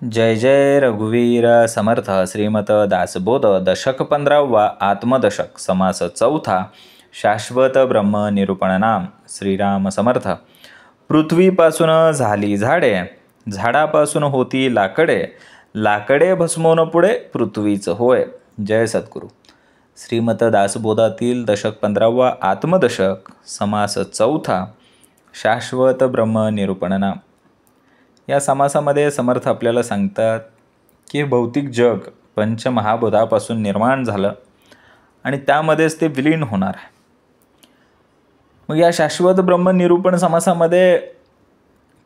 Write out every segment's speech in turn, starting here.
जय जय रघुवीर समर्थ श्रीमत दासबोध दशक 15वा आत्मदशक समास चौथा शाश्वत ब्रह्म निरूपण नाम श्रीराम समर्थ. पृथ्वीपासून झाली झाडे, झाडापासून होती लाकडे, लाकडे भस्मोन पुढे पृथ्वीच होय. जय सद्गुरू. श्रीमत दासबोधातील दशक 15वा आत्मदशक समास चौथा शाश्वत ब्रह्म निरूपण नाम. या समासामध्ये समर्थ आपल्याला सांगतात की भौतिक जग पंचमहाभूतापासून निर्माण झालं आणि त्यामध्येच ते विलीन होणार आहे. मग या शाश्वत ब्रह्म निरूपण समासामध्ये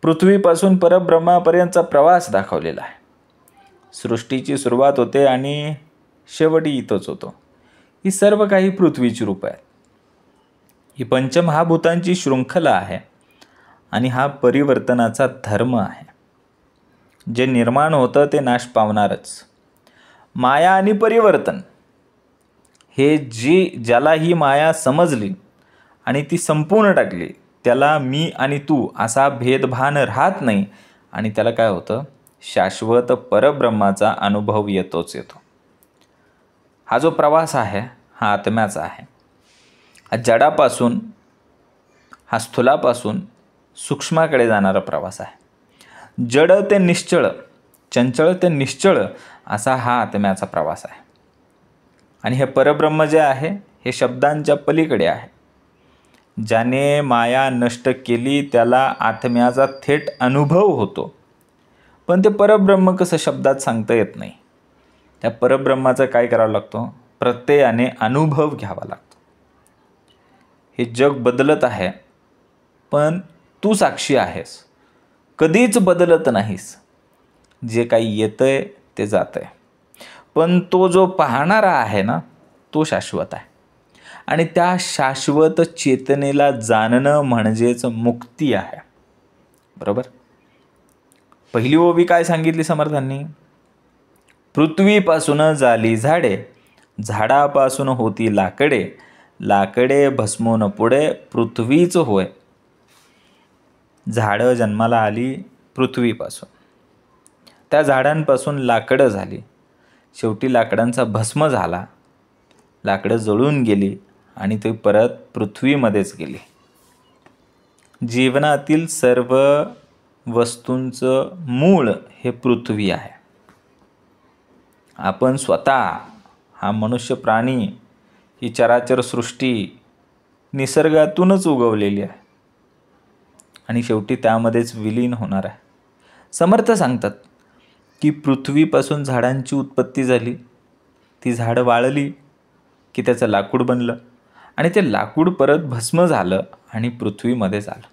पृथ्वीपासून परब्रह्मापर्यंतचा प्रवास दाखवलेला आहे. सृष्टीची सुरुवात होते आणि शेवटी इथंच होतो. ही सर्व काही पृथ्वीची रूप आहेत. ही पंचमहाभूतांची शृंखला आहे आणि हा परिवर्तनाचा धर्म आहे. जे निर्माण होतं ते नाश पावणारच. माया आणि परिवर्तन हे ज्याला ही माया समजली आणि ती संपूर्ण टाकली त्याला मी आणि तू असा भेदभान राहत नाही आणि त्याला काय होतं, शाश्वत परब्रह्माचा अनुभव येतोच येतो. हा जो प्रवास आहे हा आत्म्याचा आहे. हा जडापासून हा स्थूलापासून सूक्ष्माकडे जाणारा प्रवास आहे. जड ते निश्चळ, चंचळ ते निश्चळ असा हा आत्म्याचा प्रवास आहे. आणि हे परब्रह्म जे आहे हे शब्दांच्या पलीकडे आहे. ज्याने माया नष्ट केली त्याला आत्म्याचा थेट अनुभव होतो. पण ते परब्रह्म कसं शब्दात सांगता येत नाही. त्या परब्रह्माचं काय करावं लागतो, प्रत्ययाने अनुभव घ्यावा लागतो. हे जग बदलत आहे पण तू साक्षी आहेस, कधीच बदलत नाहीस. जे काही येतंय ते जातंय, पण तो जो पाहणारा आहे ना तो शाश्वत आहे. आणि त्या शाश्वत चेतनेला जाणणं म्हणजेच मुक्ती आहे. बरोबर. पहिली ओवी काय सांगितली समर्थांनी, पृथ्वीपासून झाली झाडे, झाडापासून होती लाकडे, लाकडे भस्मोन पुढे पृथ्वीच होय. झाडं जन्माला आली पृथ्वीपासून, त्या झाडांपासून लाकडं झाली, शेवटी लाकडांचा भस्म झाला, लाकडं जळून गेली आणि ते परत पृथ्वीमध्येच गेली. जीवनातील सर्व वस्तूंचं मूळ हे पृथ्वी आहे. आपण स्वतः, हा मनुष्य प्राणी, ही चराचर सृष्टी निसर्गातूनच उगवलेली आहे आणि शेवटी त्यामध्येच विलीन होणार आहे. समर्थ सांगतात की पृथ्वीपासून झाडांची उत्पत्ती झाली, ती झाडं वाळली की त्याचं लाकूड बनलं आणि ते लाकूड परत भस्म झालं आणि पृथ्वीमध्ये झालं.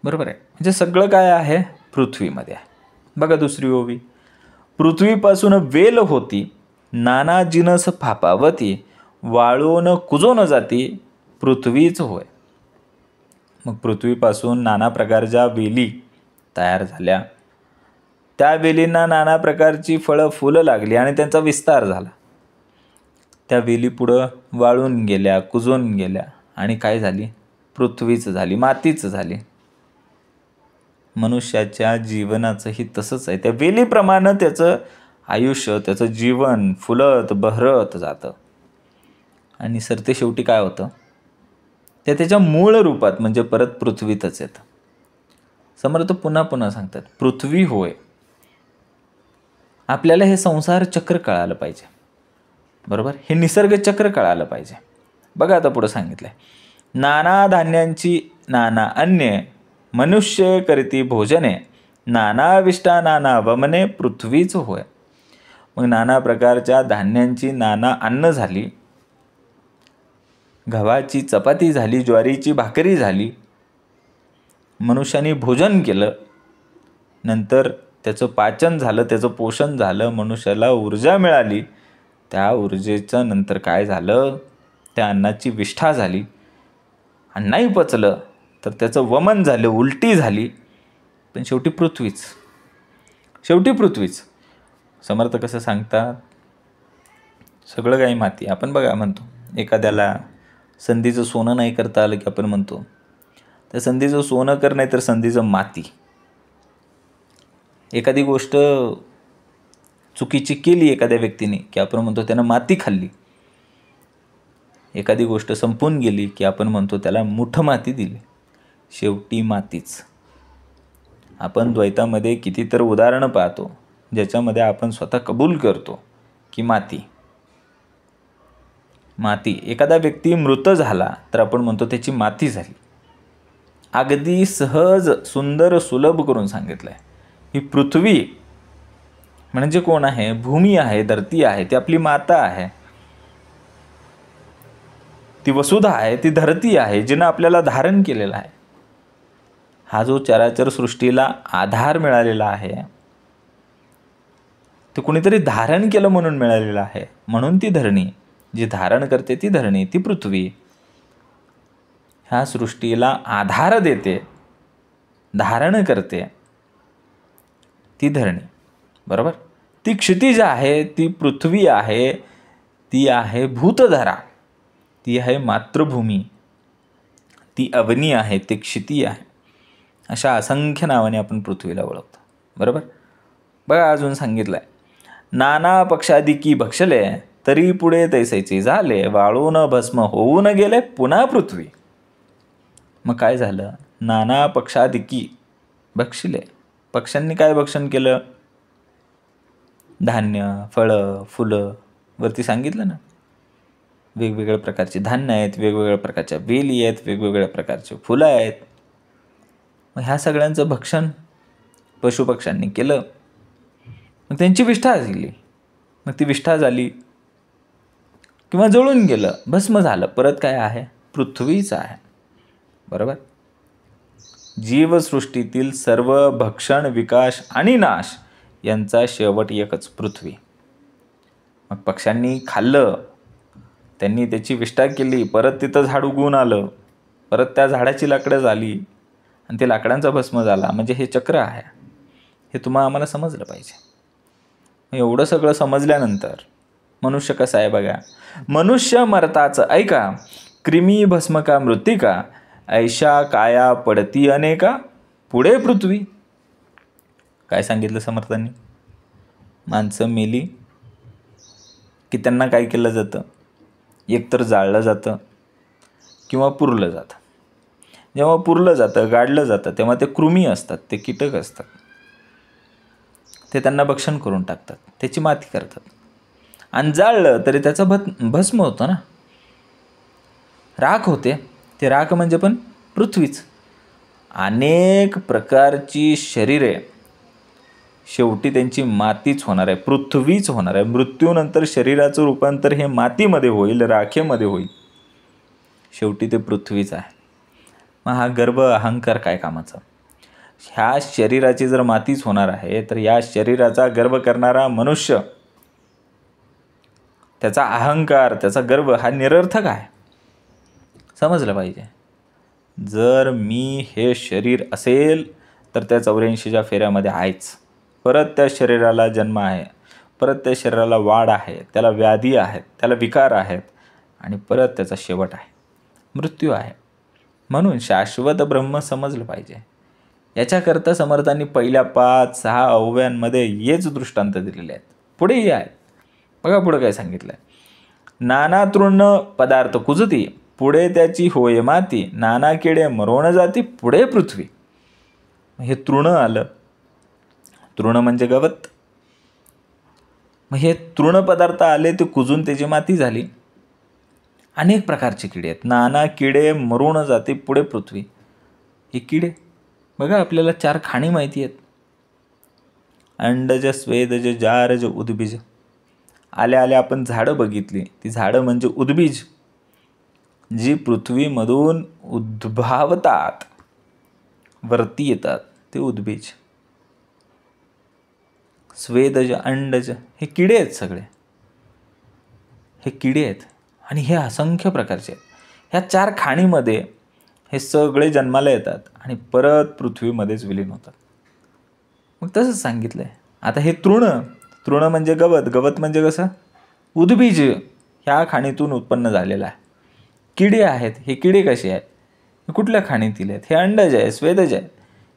बरोबर आहे. म्हणजे सगळं काय आहे पृथ्वीमध्ये आहे. बघा दुसरी ओवी, पृथ्वीपासून वेल होती, नाना जिनस फापावती, वाळून कुजोन जाती, पृथ्वीच होय. मग पृथ्वीपासून नाना प्रकारच्या वेली तयार झाल्या. त्या वेलींना नाना प्रकारची फळं फुलं लागली आणि त्यांचा विस्तार झाला. त्या वेली पुढं वाळून गेल्या, कुजून गेल्या आणि काय झाली, पृथ्वीच झाली, मातीच झाली. मनुष्याच्या जीवनाचंही तसंच आहे. त्या वेलीप्रमाणे त्याचं आयुष्य, त्याचं जीवन फुलत बहरत जातं आणि सरते शेवटी काय होतं, ते त्याच्या मूळ रूपात म्हणजे परत पृथ्वीतच येतं. समर्थ पुन्हा पुन्हा सांगतात पृथ्वी होय. आपल्याला हे संसार चक्र कळालं पाहिजे. बरोबर. हे निसर्ग चक्र कळालं पाहिजे. बघा आता पुढं सांगितलंय, नाना धान्यांची नाना अन्ये, मनुष्य करती भोजने, नाना विष्टा नाना वमने, पृथ्वीच होय. मग नाना प्रकारच्या धान्यांची नाना अन्न झाली, गव्हाची चपाती झाली, ज्वारीची भाकरी झाली, मनुष्याने भोजन केलं, नंतर त्याचं पाचन झालं, त्याचं पोषण झालं, मनुष्याला ऊर्जा मिळाली. त्या ऊर्जेचं नंतर काय झालं, त्या अन्नाची विष्ठा झाली आणि नाही पचलं तर त्याचं वमन झालं, उलटी झाली, पण शेवटी पृथ्वीच, शेवटी पृथ्वीच. समर्थ कसं सांगतात, सगळं काही माती. आपण बघा म्हणतो एखाद्याला संधीचं सोनं नाही करता आलं की आपण म्हणतो त्या संधीचं सोनं कर, नाही तर संधीचं माती. एखादी गोष्ट चुकीची केली एखाद्या व्यक्तीने की आपण म्हणतो त्यानं माती खाल्ली. एखादी गोष्ट संपून गेली की आपण म्हणतो त्याला मुठं माती दिली. शेवटी मातीच. आपण द्वैतामध्ये कितीतर उदाहरणं पाहतो ज्याच्यामध्ये आपण स्वतः कबूल करतो की माती. एखादा व्यक्ती मृत झाला तर आपण म्हणतो त्याची माती झाली. अगदी सहज, सुंदर, सुलभ करून सांगितलं आहे. ही पृथ्वी म्हणजे कोण आहे? भूमी आहे, धरती आहे, ती आपली माता आहे. ती वसुधा आहे, ती धरती आहे, जिनं आपल्याला धारण केलेलं आहे. हा जो चराचर सृष्टीला आधार मिळालेला आहे ते कुणीतरी धारण केलं म्हणून मिळालेलं आहे. म्हणून ती धरणी, जी धारण करते ती धरणी, ती पृथ्वी ह्या सृष्टीला आधार देते, धारण करते, ती धरणी. बरोबर. ती क्षितिज आहे, ती पृथ्वी आहे, ती आहे भूतधरा, ती आहे मातृभूमी, ती अवनी आहे, ती क्षिती आहे. अशा असंख्य नावाने आपण पृथ्वीला ओळखतो. बरोबर. बघा अजून सांगितलं आहे, नाना पक्षादिकी भक्षले तरी पुढे तैसेचे झाले, वाळून भस्म होऊन गेले पुन्हा पृथ्वी. मग काय झालं? नाना पक्षादिकी भक्षले. पक्ष्यांनी काय भक्षण केलं? धान्य, फळं, फुलं. वरती सांगितलं ना, वेगवेगळ्या प्रकारचे धान्य आहेत, वेगवेगळ्या प्रकारच्या वेली आहेत, वेगवेगळ्या प्रकारचे फुलं आहेत. मग ह्या सगळ्यांचं भक्षण पशुपक्ष्यांनी केलं. मग त्यांची विष्ठा झाली. मग ती विष्ठा झाली किंवा जळून गेलं, भस्म झालं. परत काय आहे? पृथ्वीच आहे. बरोबर. जीवसृष्टीतील सर्व भक्षण, विकास आणि नाश यांचा शेवट एकच, पृथ्वी. मग पक्ष्यांनी खाल्लं, त्यांनी त्याची विष्ठा केली, परत तिथं झाड उगवून आलं, परत त्या झाडाची लाकडं झाली आणि ते लाकडांचा भस्म झाला. म्हणजे हे चक्र आहे. हे तुम्हाला आम्हाला समजलं पाहिजे. एवढं सगळं समजल्यानंतर मनुष्य कसा आहे बघा. मनुष्य मरताचं ऐका, क्रिमी भस्म का मृत्तिका, ऐशा काया पडती अनेका, पुढे पृथ्वी. काय सांगितलं समर्थांनी? माणसं मेली की त्यांना काय केलं जातं? एकतर जाळलं जातं किंवा पुरलं जातं. जेव्हा पुरलं जातं, गाडलं जातं, तेव्हा ते कृमी असतात, ते कीटक असतात, ते त्यांना भक्षण करून टाकतात, त्याची माती करतात. आणि जाळलं तरी त्याचा भस्म होतं ना, राख होते. ते राख म्हणजे पण पृथ्वीच. अनेक प्रकारची शरीरे शेवटी त्यांची मातीच होणार आहे, पृथ्वीच होणार आहे. मृत्यूनंतर शरीराचं रूपांतर हे मातीमध्ये होईल, राखेमध्ये होईल. शेवटी ते पृथ्वीच आहे. मग हा गर्व, अहंकार काय कामाचा? ह्या शरीराची जर मातीच होणार आहे तर या शरीराचा गर्व करणारा मनुष्य, त्याचा अहंकार, त्याचा गर्व हा निरर्थक आहे. समजलं पाहिजे. जर मी हे शरीर असेल तर त्या 84च्या फेऱ्यामध्ये आहेच. परत त्या शरीराला जन्म आहे, परत त्या शरीराला वाढ आहे, त्याला व्याधी आहेत, त्याला विकार आहेत आणि परत त्याचा शेवट आहे, मृत्यू आहे. म्हणून शाश्वत ब्रह्म समजलं पाहिजे. याच्याकरता समर्थांनी पहिल्या 5-6 अव्ययांमध्ये हेच दृष्टांत दिलेले आहेत. पुढेही आहेत. बघा पुढे काय सांगितलं आहे. नाना तृण पदार्थ कुजती, पुढे त्याची होय माती, नाना किडे मरोण जाती, पुढे पृथ्वी. हे तृण आलं. तृण म्हणजे गवत. मग हे तृण पदार्थ आले, ते कुजून त्याची माती झाली. अनेक प्रकारचे किडे आहेत. नाना किडे मरून जाते, पुढे पृथ्वी. हे किडे बघा, आपल्याला 4 खाणी माहिती आहेत. अंडज, स्वेदज, जारज, उद्बीज. आल्या आल्या आपण झाडं बघितली. ती झाडं म्हणजे उद्बीज, जी पृथ्वीमधून उद्भवतात, वरती येतात, ते उद्बीज. स्वेदज, अंडज हे किडे आहेत. सगळे हे किडे आहेत आणि हे असंख्य प्रकारचे आहेत. ह्या 4 खाणीमध्ये हे सगळे जन्माला येतात आणि परत पृथ्वीमध्येच विलीन होतात. मग तसंच सांगितलं आहे. आता हे तृण म्हणजे गवत. गवत म्हणजे कसं? उद्बीज ह्या खाणीतून उत्पन्न झालेलं आहे. किडे आहेत. हे किडे कसे आहेत? हे कुठल्या खाणीतील आहेत? हे अंडज आहे, स्वेदज आहे.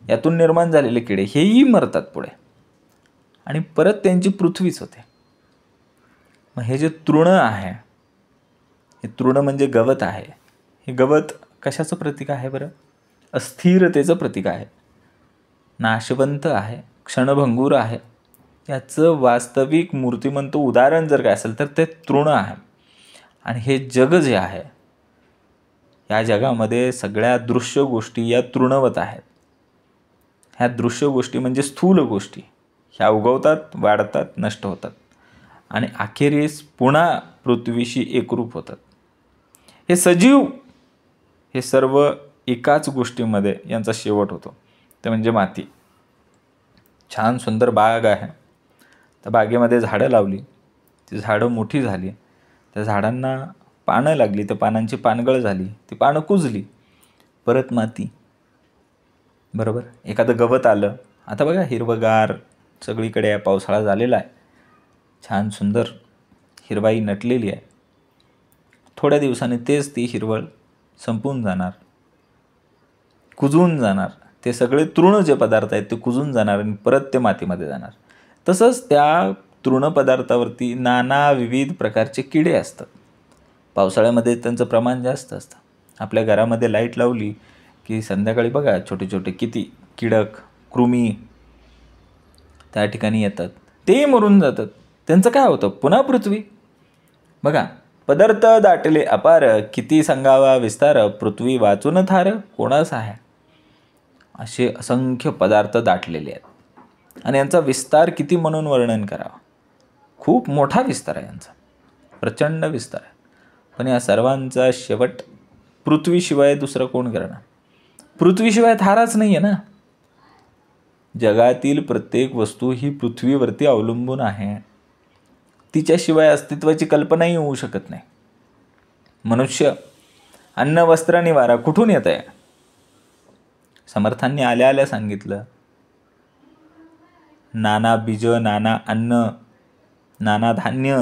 यातून निर्माण झालेले किडे हेही मरतात पुढे. आणि परत त्यांची पृथ्वीच होते. मग हे जे तृण आहे, हे तृण म्हणजे गवत आहे. हे गवत कशाचं प्रतीक आहे बरं? अस्थिरतेचं प्रतीक आहे, नाशवंत आहे, क्षणभंगूर आहे. याचं वास्तविक मूर्तिमंत उदाहरण जर काय असेल तर ते तृण आहे. आणि हे जग जे आहे, या जगामध्ये सगळ्या दृश्य गोष्टी या तृणवत आहेत. ह्या दृश्य गोष्टी म्हणजे स्थूल गोष्टी, ह्या उगवतात, वाढतात, नष्ट होतात आणि अखेरीस पुन्हा पृथ्वीशी एकरूप होतात. हे सजीव, हे सर्व एकाच गोष्टीमध्ये यांचा शेवट होतो, ते म्हणजे माती. छान सुंदर बाग आहे, त्या बागेमध्ये झाडं लावली, ती झाडं मोठी झाली, त्या झाडांना पानं लागली, त्या पानांची पानगळ झाली, ती पानं कुजली, परत माती. बरोबर. एखादं गवत आलं, आता बघा हिरवगार सगळीकडे आहे, पावसाळा झालेला आहे, छान सुंदर हिरवाई नटलेली आहे. थोड्या दिवसांनी तेच ती हिरवळ संपून जाणार, कुजून जाणार. ते सगळे तृण जे पदार्थ आहेत ते कुजून जाणार आणि परत ते मातीमध्ये जाणार. तसंच त्या तृण पदार्थावरती नाना विविध प्रकारचे किडे असतात. पावसाळ्यामध्ये त्यांचं प्रमाण जास्त असतं. आपल्या घरामध्ये लाईट लावली की संध्याकाळी बघा छोटे छोटे किती कीडक, कृमी त्या ठिकाणी येतात, ते मरून जातात. त्यांचं काय होतं? पुन्हा पृथ्वी. बघा, पदार्थ दाटले अपार, किती सांगावा विस्तार, पृथ्वी वाचून थार कोणास आहे. असे असंख्य पदार्थ दाटलेले आहेत आणि यांचा विस्तार किती म्हणून वर्णन करावा. खूप मोठा विस्तार आहे यांचा, प्रचंड विस्तार आहे. पण या सर्वांचा शेवट पृथ्वीशिवाय दुसरं कोण करणार? पृथ्वीशिवाय थाराच नाही आहे ना. जगातील प्रत्येक वस्तू ही पृथ्वीवरती अवलंबून आहे. तिच्याशिवाय अस्तित्वाची कल्पनाही होऊ शकत नाही. मनुष्य, अन्न, वस्त्र, निवारा कुठून येत आहे? समर्थांनी आल्या आल्या सांगितलं, नाना बीज, नाना अन्न, नाना धान्य,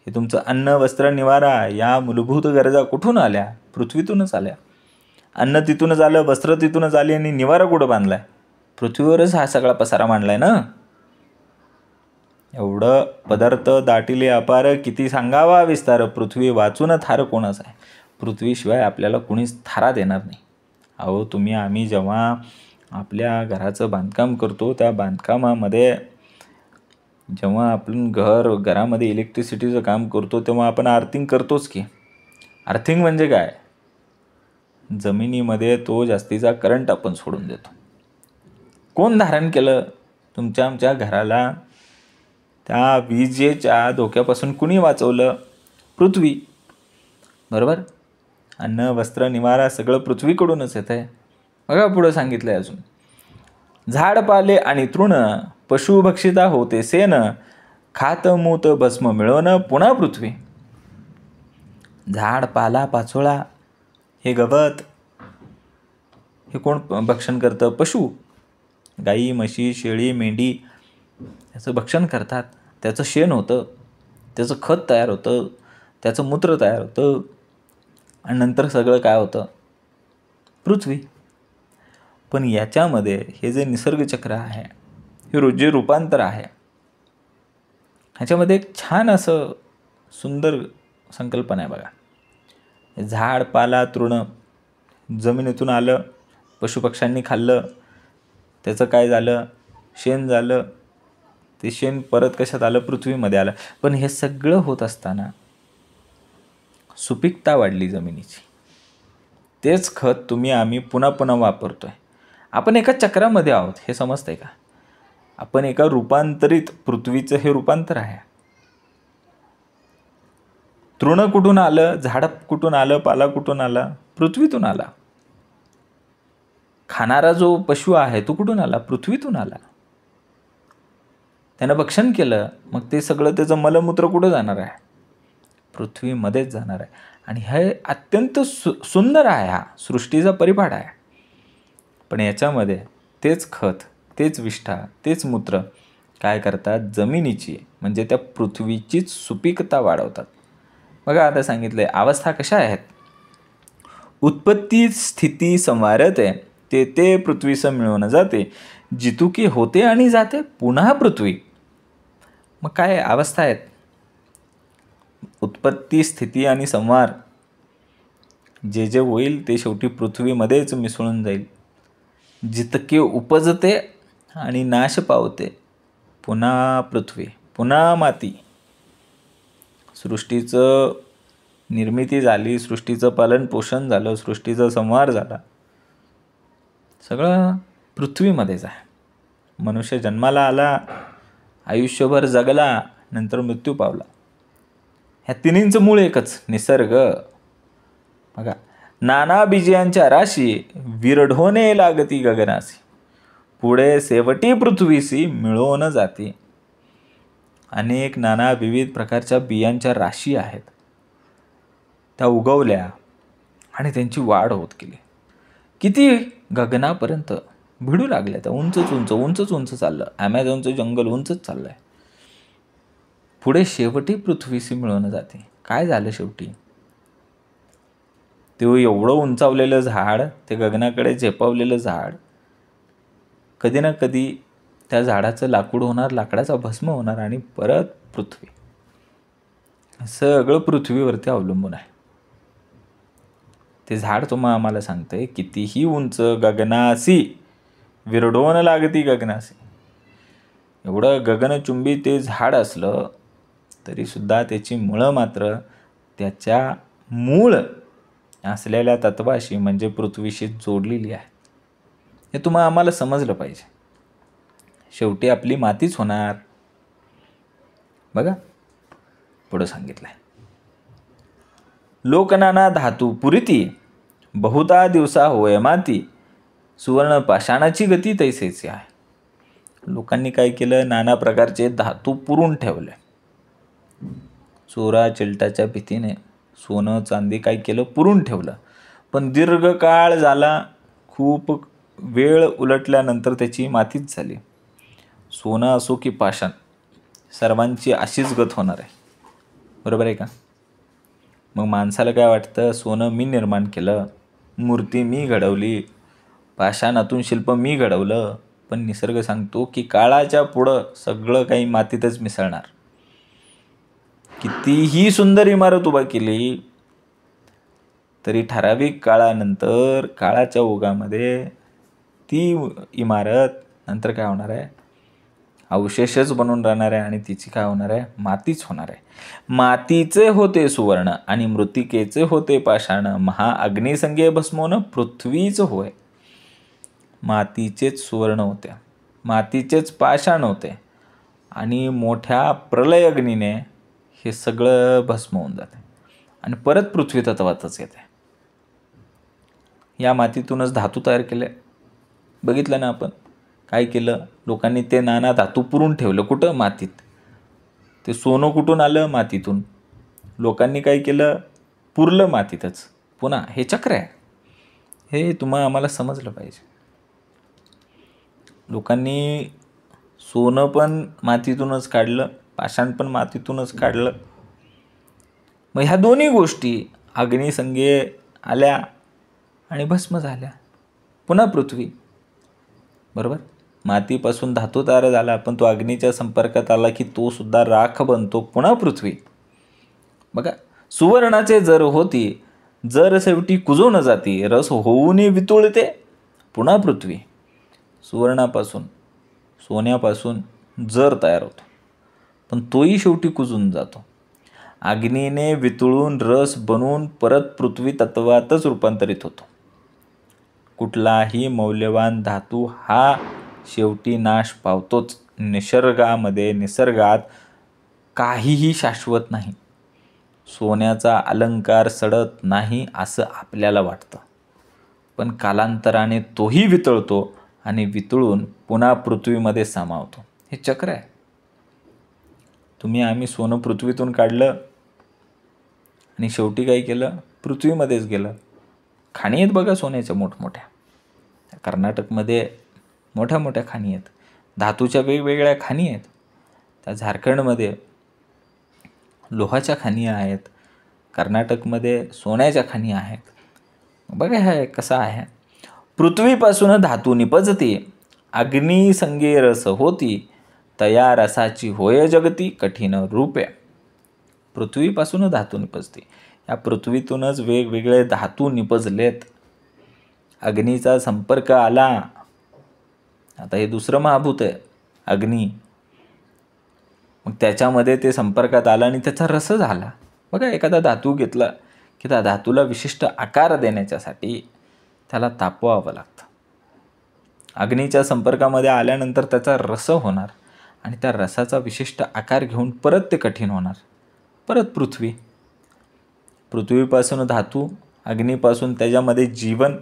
हे तुमचं अन्न, वस्त्र, निवारा या मूलभूत गरजा कुठून आल्या? पृथ्वीतूनच आल्या. अन्न तिथूनच आलं, वस्त्र तिथूनच आली आणि निवारा कुठं बांधलाय? पृथ्वीवरच हा सगळा पसारा मांडलाय ना. एवढं पदार्थ दाटिले अपार, किती सांगावा विस्तार, पृथ्वी वाचून थार कोणाच आहे. पृथ्वीशिवाय आपल्याला कुणीच थारा देणार नाही. अहो, तुम्ही आम्ही जेव्हा आपल्या घराचं बांधकाम करतो, त्या बांधकामामध्ये जेव्हा आपण घरामध्ये इलेक्ट्रिसिटीचं काम करतो तेव्हा आपण अर्थिंग करतोच की. अर्थिंग म्हणजे काय? जमिनीमध्ये तो जास्तीचा करंट आपण सोडून देतो. कोण धारण केलं तुमच्या आमच्या घराला? त्या विजेच्या धोक्यापासून कुणी वाचवलं? पृथ्वी. बरोबर. अन्न, वस्त्र, निवारा सगळं पृथ्वीकडूनच येत आहे. बघा पुढं सांगितलंय अजून, झाड पाले आणि तृण, पशु भक्षिता होते सेन, खात मूत भस्म मिळवण पुन्हा पृथ्वी. झाड, पाला, पाचोळा, हे गवत, हे कोण भक्षण करतं? पशु. गाई, म्हशी, शेळी, मेंढी याचं भक्षण करतात. त्याचं शेण होतं, त्याचं खत तयार होतं, त्याचं मूत्र तयार होतं आणि नंतर सगळं काय होतं? पृथ्वी. पण याच्यामध्ये हे जे निसर्गचक्र आहे, हे जे रूपांतर आहे, ह्याच्यामध्ये एक छान असं सुंदर संकल्पना आहे बघा. झाड, पाला, तृण जमिनीतून आलं, पशुपक्ष्यांनी खाल्लं, त्याचं काय झालं? शेण झालं. ते शेण परत कशात आलं? पृथ्वीमध्ये आलं. पण हे सगळं होत असताना सुपीकता वाढली जमिनीची. तेच खत तुम्ही आम्ही पुन्हा पुन्हा वापरतोय. आपण एका चक्रामध्ये आहोत, हे समजतंय का? आपण एका रूपांतरित, पृथ्वीचं हे रूपांतर आहे. तृण कुठून आलं? झाड कुठून आलं? पाला कुठून आला? पृथ्वीतून आला. खाणारा जो पशु आहे तो कुठून आला? पृथ्वीतून आला. त्यानं भक्षण केलं, मग ते सगळं त्याचं मलमूत्र कुठं जाणार आहे? पृथ्वीमध्येच जाणार आहे. आणि हे अत्यंत सुंदर आहे, हा सृष्टीचा परिपाठ आहे. पण याच्यामध्ये तेच खत, तेच विष्ठा, तेच मूत्र काय करतात? जमिनीची म्हणजे त्या पृथ्वीचीच सुपीकता वाढवतात. बघा आता सांगितलंय, अवस्था कशा आहेत? उत्पत्ती स्थिती संवारते, ते पृथ्वीस मिळवून जाते, जितुकी होते आणि जाते पुन्हा पृथ्वी. मग काय अवस्था आहेत. उत्पत्ती, स्थिती आणि संहार जे जे होईल ते शेवटी पृथ्वीमध्येच मिसळून जाईल. जितके उपजते आणि नाश पावते पुन्हा पृथ्वी, पुन्हा माती. सृष्टीचं निर्मिती झाली, सृष्टीचं पालन पोषण झालं, सृष्टीचा संहार झाला, सगळं पृथ्वीमध्येच आहे. मनुष्य जन्माला आला, आयुष्यभर जगला, नंतर मृत्यू पावला. ह्या तिन्हींचं मूळ एकच, निसर्ग. बघा, नाना बीजांच्या राशी विरढोने लागती गगनासी, पुढे शेवटी पृथ्वीसी मिळवून जाते. अनेक नाना विविध प्रकारच्या बियांच्या राशी आहेत, त्या उगवल्या आणि त्यांची वाढ होत गेली. किती गगनापर्यंत भिडू लागल्या त्या. उंचच उंच चाललं. ॲमेझॉनचं जंगल उंचच चाललं आहे. पुढे शेवटी पृथ्वीशी मिळवून जाते. काय झालं शेवटी? ते एवढं उंचावलेलं झाड, ते गगनाकडे झेपावलेलं झाड, कधी ना कधी त्या झाडाचं लाकूड होणार, लाकडाचा भस्म होणार आणि परत पृथ्वी. सगळं पृथ्वीवरती अवलंबून आहे. ते झाड आम्हाला सांगतंय, कितीही उंच गगनासी विरडोन लागती गगनासी. एवढं गगनचुंबी ते झाड असलं तरीसुद्धा त्याची मुळं मात्र त्याच्या मूळ असलेल्या तत्वाशी म्हणजे पृथ्वीशी जोडलेली आहे. हे आम्हाला समजलं पाहिजे. शेवटी आपली मातीच होणार. बघा पुढं सांगितलंय, लोकनाना धातू पुरिती बहुता दिवसा होय माती, सुवर्ण पाषाणाची गती तैसेची आहे. लोकांनी काय केलं, नाना प्रकारचे धातू पुरून ठेवले. चोरा चिलटाच्या भीतीने सोनं चांदी काय केलं, पुरून ठेवलं. पण दीर्घकाळ झाला, खूप वेळ उलटल्यानंतर त्याची मातीच झाली. सोनं असो की पाषाण, सर्वांची अशीच गत होणार आहे. बरोबर आहे का? मग माणसाला काय वाटतं, सोनं मी निर्माण केलं, मूर्ती मी घडवली, पाषाणातून शिल्प मी घडवलं. पण निसर्ग सांगतो की काळाच्या पुढं सगळं काही मातीतच मिसळणार. कितीही सुंदर इमारत उभा केली तरी ठराविक काळानंतर, काळाच्या ओघामध्ये ती इमारत नंतर काय होणार आहे, अवशेषच बनून राहणार आहे आणि तिची काय होणार आहे, मातीच होणार आहे. मातीचे होते सुवर्ण आणि मृत्तिकेचे होते पाषाण, महाअग्निसंगे भस्मोन पृथ्वीच होय. मातीचेच सुवर्ण होते, मातीचेच पाषाण होते आणि मोठ्या प्रलय अग्नीने हे सगळं भस्म होऊन जाते आणि परत पृथ्वी तत्वातच येते. या मातीतूनच धातू तयार केले. बघितलं ना आपण काय केलं, लोकांनी ते नाना धातू पुरून ठेवलं. कुठं? मातीत. ते सोनं कुठून आलं? मातीतून. लोकांनी काय केलं, पुरलं मातीतच पुन्हा. हे चक्र आहे. हे आम्हाला समजलं पाहिजे. लोकांनी सोनं पण मातीतूनच काढलं, पाषाण पण मातीतूनच काढलं. मग ह्या दोन्ही गोष्टी अग्निसंगे आल्या आणि भस्म झाल्या, पुन्हा पृथ्वी. बरोबर? मातीपासून धातू तयार झाला, पण तो अग्नीच्या संपर्कात आला की तो सुद्धा राख बनतो, पुन्हा पृथ्वी. बघा, सुवर्णाचे जर होती, जर शेवटी कुजून जाती, रस होऊन वितुळते, पुन्हा पृथ्वी. सुवर्णापासून, सोन्यापासून जर तयार होतो, पण तोही शेवटी कुजून जातो. अग्नीने वितळून रस बनवून परत पृथ्वी तत्वातच रूपांतरित होतो. कुठलाही मौल्यवान धातू हा शेवटी नाश पावतोच. निसर्गात काहीही शाश्वत नाही. सोन्याचा अलंकार सडत नाही असं आपल्याला वाटतं, पण कालांतराने तोही वितळतो आणि वितळून पुन्हा पृथ्वीमध्ये सामावतो. हे चक्र आहे. आम्ही सोनं पृथ्वीतून काढलं आणि शेवटी काय केलं, पृथ्वीमध्येच गेलं. खाणी आहेत बघा सोन्याच्या मोठमोठ्या. कर्नाटकमध्ये मोठ्या मोठ्या खाणी आहेत, धातूच्या वेगवेगळ्या खाणी आहेत. त्या झारखंडमध्ये लोहाच्या खाणी आहेत, कर्नाटकमध्ये सोन्याच्या खाणी आहेत. बघा हे कसं आहे. पृथ्वीपासून धातू निपजते, अग्निसंगे रस होती, तया रसाची होय जगती कठीण रूपे. पृथ्वीपासून धातू निपजते. या पृथ्वीतूनच वेगवेगळे धातू निपजलेत. अग्नीचा संपर्क आला. आता हे दुसरं महाभूत आहे अग्नी. मग त्याच्यामध्ये ते संपर्कात आलं आणि त्याचा रस झाला. बघा, एखादा धातू घेतला की त्या धातूला विशिष्ट आकार देण्याच्यासाठी त्याला तापवावं लागतं. अग्नीच्या संपर्कामध्ये आल्यानंतर त्याचा रस होणार आणि त्या रसाचा विशिष्ट आकार घेऊन परत ते कठीण होणार. परत पृथ्वीपासून धातू, अग्नीपासून त्याच्यामध्ये जीवन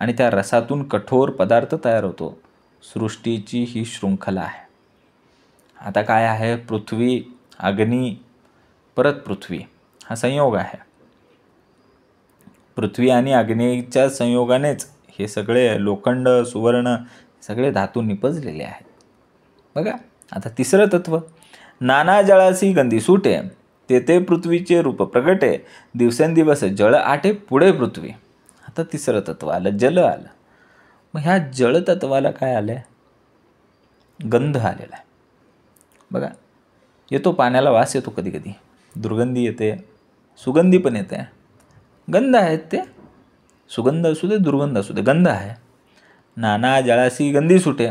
आणि त्या रसातून कठोर पदार्थ तयार होतो. सृष्टीची ही शृंखला आहे. आता काय आहे? पृथ्वी, अग्नी, परत पृथ्वी, हा संयोग आहे. पृथ्वी आणि अग्नीच्या संयोगानेच हे सगळे लोखंड, सुवर्ण सगळे धातू निपजलेले आहेत. बघा, आता तिसरं तत्व, नाना जळासी गंधी सुटे, तेथे पृथ्वीचे रूप प्रगटे, दिवसेंदिवस जळ आटे पुढे पृथ्वी. आता तिसरं तत्व आलं, जल आलं. मग ह्या जळ तत्वाला काय आलं आहे? गंध आलेला आहे. बघा, येतो पाण्याला वास येतो, कधी कधी दुर्गंधी येते, सुगंधी पण येते. गंध आहेत ते. सुगंध असू दे, दुर्गंध असू दे, गंध आहे. नाना जळासी गंधी सुटे,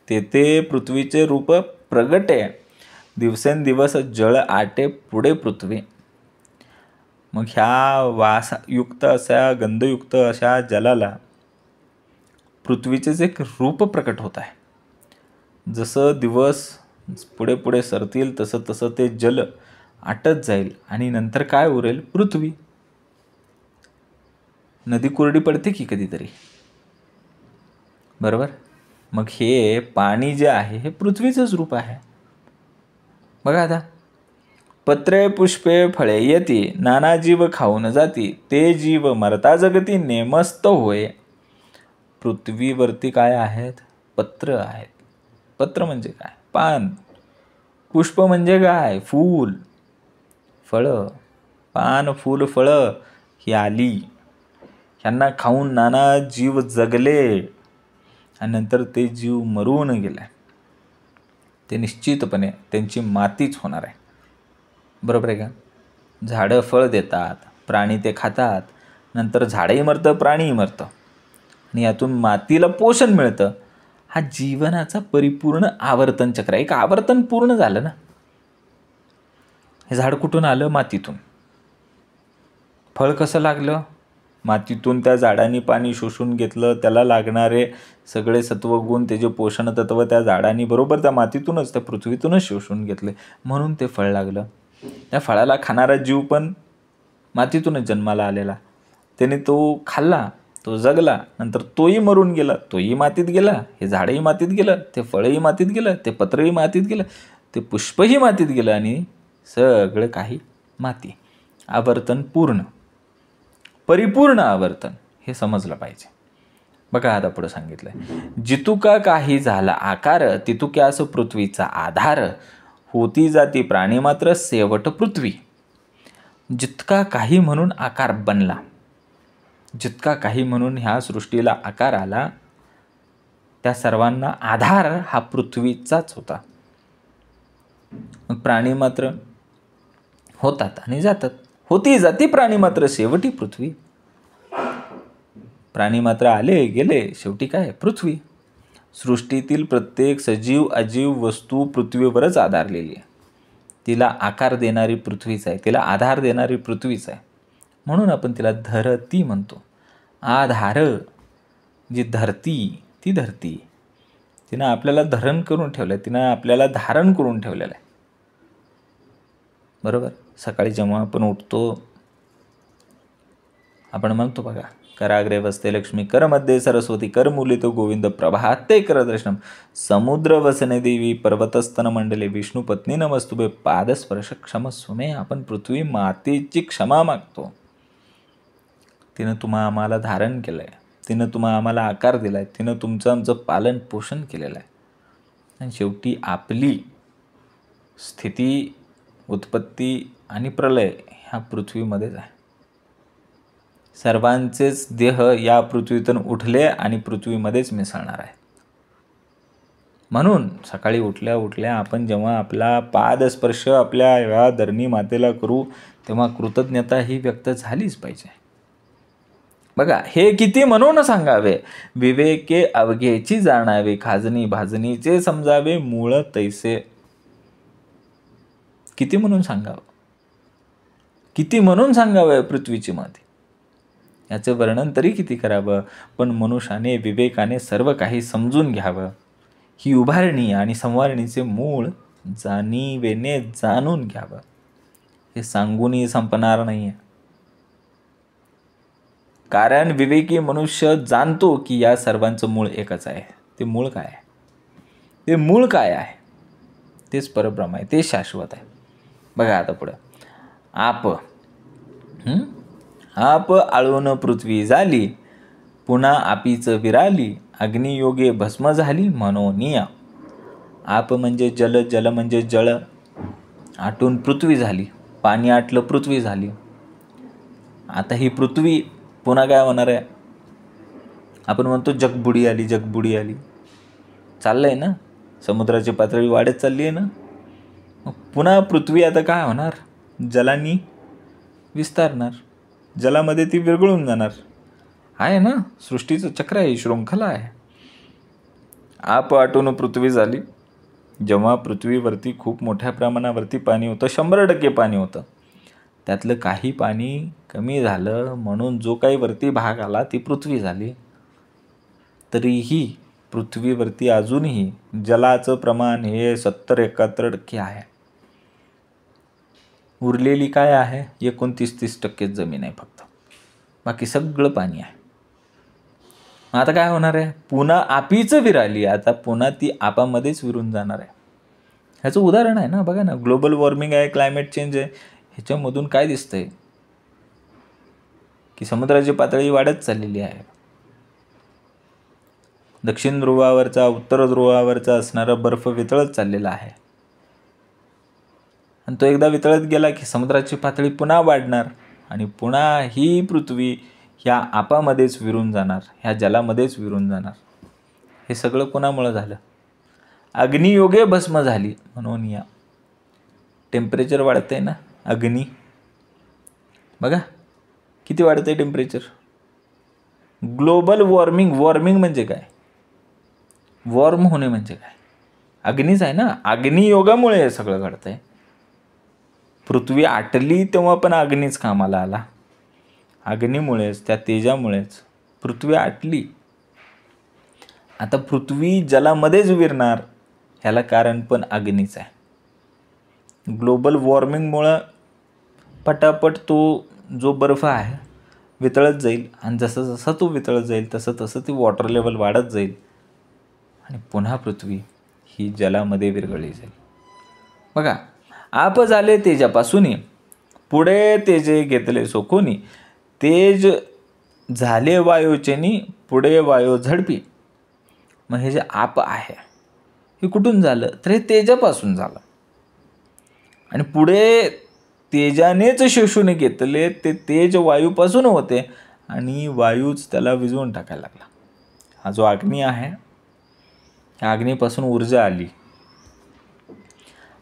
तेथे पृथ्वीचे रूप प्रगटे, दिवसेंदिवस जळ आटे पुढे पृथ्वी. मग ह्या वासयुक्त अशा, गंधयुक्त अशा जलाला पृथ्वीचेच एक रूप प्रकट होत आहे. जसं दिवस पुढे पुढे सरतील तसं तसं ते जल आटत जाईल आणि नंतर काय उरेल? पृथ्वी. नदी कोरडी पडते की कधीतरी, बरोबर? मग हे पाणी जे आहे हे पृथ्वीचंच रूप आहे. बघा आता, पत्रे पुष्पे फळे येती, नाना जीव खाऊन जाती, ते जीव मरता जगती नेमस्त होय. पृथ्वीवरती काय आहेत? पत्र आहेत. पत्र म्हणजे काय? पान. पुष्प म्हणजे काय? फूल, फळं. पान, फूल, फळं ही आली. ह्यांना खाऊन नाना जीव जगले आणि नंतर ते जीव मरून गेले. ते निश्चितपणे त्यांची मातीच होणार आहे. बरोबर आहे का? झाडं फळ देतात, प्राणी ते खातात, नंतर झाडंही मरतं, प्राणीही मरतं आणि यातून मातीला पोषण मिळतं. हा जीवनाचा परिपूर्ण आवर्तन चक्र. एक आवर्तन पूर्ण झालं ना. हे झाड कुठून आलं? मातीतून. फळ कसं लागलं? मातीतून. त्या झाडांनी पाणी शोषून घेतलं, त्याला लागणारे सगळे सत्वगुण, त्याचे पोषण तत्व त्या झाडांनी बरोबर त्या मातीतूनच, त्या पृथ्वीतूनच शोषून घेतले, म्हणून ते फळ लागलं. त्या फळाला खाणारा जीव पण मातीतूनच जन्माला आलेला. त्याने तो खाल्ला, तो जगला, नंतर तोही मरून गेला, तोही मातीत गेला, हे झाडही मातीत गेलं, ते फळही मातीत गेलं, ते पत्रही मातीत गेलं, ते पुष्पही मातीत गेलं आणि सगळं काही माती. आवर्तन पूर्ण, परिपूर्ण आवर्तन, हे समजलं पाहिजे. बघा आता पुढे सांगितलंय, जितुका काही झाला आकार, तितुक्यास पृथ्वीचा आधार, होती जाती प्राणी मात्र शेवट पृथ्वी. जितका काही म्हणून आकार बनला, जितका काही म्हणून ह्या सृष्टीला आकार आला, त्या सर्वांना आधार हा पृथ्वीचाच होता. मग प्राणी मात्र होतात आणि जातात. होती जाती प्राणी मात्र शेवटी पृथ्वी. प्राणी मात्र आले गेले, शेवटी काय? पृथ्वी. सृष्टीतील प्रत्येक सजीव अजीव वस्तू पृथ्वीवरच आधारलेली आहे. तिला आकार देणारी पृथ्वीच आहे, तिला आधार देणारी पृथ्वीच आहे. म्हणून आपण तिला धरती म्हणतो. आधार, जी धरती, ती धरती. तिनं आपल्याला धरण करून ठेवलं आहे, तिनं आपल्याला धारण करून ठेवलेलं आहे. बरोबर? सकाळी जेव्हा आपण उठतो, आपण म्हणतो बघा, कराग्रे वसते लक्ष्मी, करमध्ये सरस्वती, करमुलित गोविंद, प्रभाते करदर्शनम, समुद्र वसने देवी, पर्वतस्तन मंडले, विष्णू पत्नी नमस्तुभे, पादस्पर्श क्षमस्व मे. आपण पृथ्वी मातेची क्षमा मागतो. तिनं तुम्हा आम्हाला धारण केलं आहे, तिनं तुम्हा आम्हाला आकार दिला आहे, तिनं तुमचं आमचं पालन पोषण केलेलं आहे. आणि शेवटी आपली स्थिती, उत्पत्ती आणि प्रलय ह्या पृथ्वीमध्येच आहे. सर्वांचेच देह या पृथ्वीतून उठले आणि पृथ्वीमध्येच मिसळणार आहेत. म्हणून सकाळी उठल्या उठल्या आपण जेव्हा आपला पादस्पर्श आपल्या या धरणी मातेला करू तेव्हा कृतज्ञता ही व्यक्त झालीच पाहिजे. बघा, हे किती म्हणून सांगावे, विवेके अवघेची जाणावे, खाजणी भाजणीचे समजावे, मूळ तैसे. किती म्हणून सांगावं, किती म्हणून सांगावं पृथ्वीची माते, याचं वर्णन तरी किती करावं. पण मनुष्याने विवेकाने सर्व काही समजून घ्यावं. ही उभारणी आणि संवारणीचे मूळ जाणीवेने जाणून घ्यावं. हे सांगूनही संपणार नाही. कारण विवेकी मनुष्य जाणतो की या सर्वांचं मूळ एकच आहे. ते मूळ काय आहे? ते मूळ काय आहे? तेच परब्रह्म आहे, तेच शाश्वत आहे. बघा आता पुढं, आप आळून पृथ्वी झाली, पुन्हा आपीच विराली, अग्नियोगे भस्म झाली मनोनिया. आप म्हणजे जल, जल म्हणजे जळ, आटून पृथ्वी झाली, पाणी आटलं पृथ्वी झाली. आता ही पृथ्वी पुन्हा काय होणार आहे? आपण म्हणतो जगबुडी आली, जगबुडी आली. चाललंय ना, समुद्राची पातळी वाढत चालली आहे ना. मग पुन्हा पृथ्वी आता काय होणार? जलांनी विस्तारणार, जलामध्ये ती विरघळून जाणार. आहे ना, सृष्टीचं चक्र आहे, शृंखला आहे. आप आटून पृथ्वी झाली, जेव्हा पृथ्वीवरती खूप मोठ्या प्रमाणावरती पाणी होतं, 100% पाणी होतं, त्यातलं काही पाणी कमी झालं म्हणून जो काही वरती भाग आला ती पृथ्वी झाली. तरीही पृथ्वीवरती अजूनही जलाचं प्रमाण हे 70-71% आहे. उरलेली काय आहे? 29-30% जमीन आहे फक्त, बाकी सगळं पाणी आहे. आता काय होणार आहे? पुन्हा आपीच विराली, आता पुन्हा ती आपामध्येच विरून जाणार आहे. ह्याचं उदाहरण आहे ना, बघा ना, ग्लोबल वॉर्मिंग आहे, क्लायमेट चेंज आहे. ह्याच्यामधून काय दिसतंय की समुद्राची पातळी वाढत चाललेली आहे. दक्षिण ध्रुवावरचा, उत्तर ध्रुवावरचा असणारा बर्फ वितळत चाललेला आहे. आणि तो एकदा वितळत गेला की समुद्राची पातळी पुन्हा वाढणार आणि पुन्हा ही पृथ्वी ह्या आपामध्येच विरून जाणार, ह्या जलामध्येच विरून जाणार. हे सगळं कोणामुळं झालं? अग्नियोगे भस्म झाली म्हणून. या टेम्परेचर वाढतंय ना, अग्नी बघा किती वाढतंय टेम्परेचर. ग्लोबल वॉर्मिंग, वॉर्मिंग म्हणजे काय? वॉर्म होणे म्हणजे काय? अग्नीच आहे ना. अग्नियोगामुळे हे सगळं घडतंय. पृथ्वी आटली तेव्हा पण अग्नीच कामाला आला. अग्नीमुळेच, त्या तेजामुळेच पृथ्वी आटली. आता पृथ्वी जलामध्येच विरणार, ह्याला कारण पण अग्नीच आहे. ग्लोबल वॉर्मिंगमुळं पटापट तो जो बर्फ आहे वितळत जाईल आणि जसं जसं तो वितळत जाईल तसं तसं ती वॉटर लेवल वाढत जाईल आणि पुन्हा पृथ्वी ही जलामध्ये विरघळली जाईल. बघा, आप झाले तेजापासून, पुढे तेजे घेतले सोखोनी, तेज झाले वायूचेनी, पुढे वायू झडपी. मग हे जे आप आहे हे कुठून झालं? तर हे तेजापासून झालं आणि पुढे तेजानेच शोषून घेतले. ते तेज वायूपासून होते आणि वायूच त्याला विझवून टाकायला लागला. हा जो अग्नी आहे, ह्या अग्नीपासून ऊर्जा आली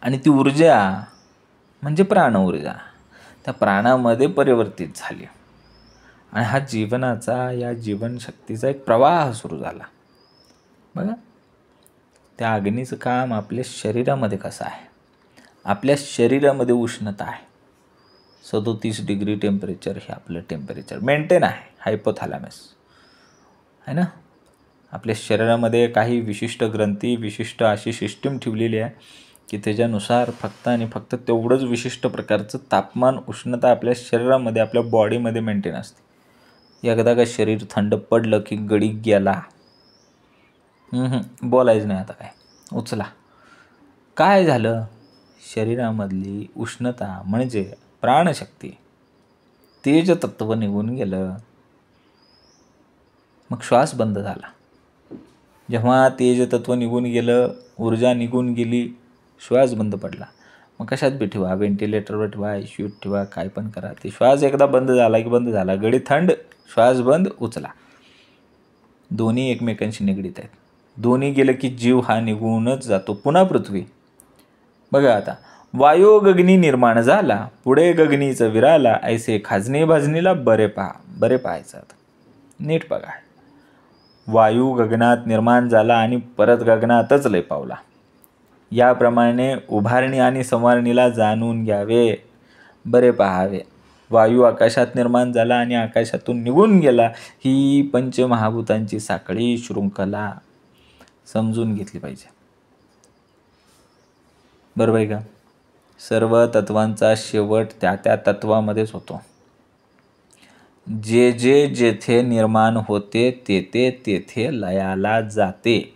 आणि ती ऊर्जा म्हणजे प्राण ऊर्जा त्या प्राणामध्ये परिवर्तित झाली आणि हा जीवनाचा, या जीवनशक्तीचा एक प्रवाह सुरू झाला. बघा, त्या अग्नीचं काम आपल्या शरीरामध्ये कसं आहे? आपल्या शरीरामध्ये उष्णता आहे, 37 डिग्री टेम्परेचर हे आपलं टेम्परेचर मेंटेन आहे. हायपोथॅलॅमस आहे ना. आपल्या शरीरामध्ये काही विशिष्ट ग्रंथी, विशिष्ट अशी सिस्टीम ठेवलेली आहे की त्याच्यानुसार फक्त आणि फक्त तेवढंच विशिष्ट प्रकारचं तापमान, उष्णता आपल्या शरीरामध्ये, आपल्या बॉडीमध्ये मेंटेन असते. एकदा का शरीर थंड पडलं की गडी गेला, बोलायचं नाही आता काय, उचला. काय झालं? शरीरामधली उष्णता म्हणजे प्राणशक्ती, तेज तत्व निघून गेलं. मग श्वास बंद झाला. जेव्हा तेज तत्व निघून गेलं, ऊर्जा निघून गेली, श्वास बंद पडला. मग कशात बी ठेवा, व्हेंटिलेटरवर ठेवा, ICUत ठेवा, काय पण करा, ते श्वास एकदा बंद झाला की बंद झाला. गडी थंड, श्वास बंद, उचला. दोन्ही एकमेकांशी निगडीत आहेत. दोन्ही गेलं की जीव हा निघूनच जातो. पुन्हा पृथ्वी. बघा आता, वायो गगनी निर्माण झाला, पुढे गगनीचं विराला, ऐसे खाजणी भाजणीला बरे पाहायचं. आता नीट बघा. वायू गगनात निर्माण झाला आणि परत गगनातच लय पावला. याप्रमाणे उभारणी आणि संवारणीला जाणून घ्यावे, बरे पाहावे. वायू आकाशात निर्माण झाला आणि आकाशातून निघून गेला, ही पंचमहाभूतांची साखळी शृंखला समजून घेतली पाहिजे. बरोबर आहे का? सर्व तत्वांचा शेवट त्या त्या तत्वामध्येच होतो. जे जे जेथे निर्माण होते तेथे तेथे लयाला जाते.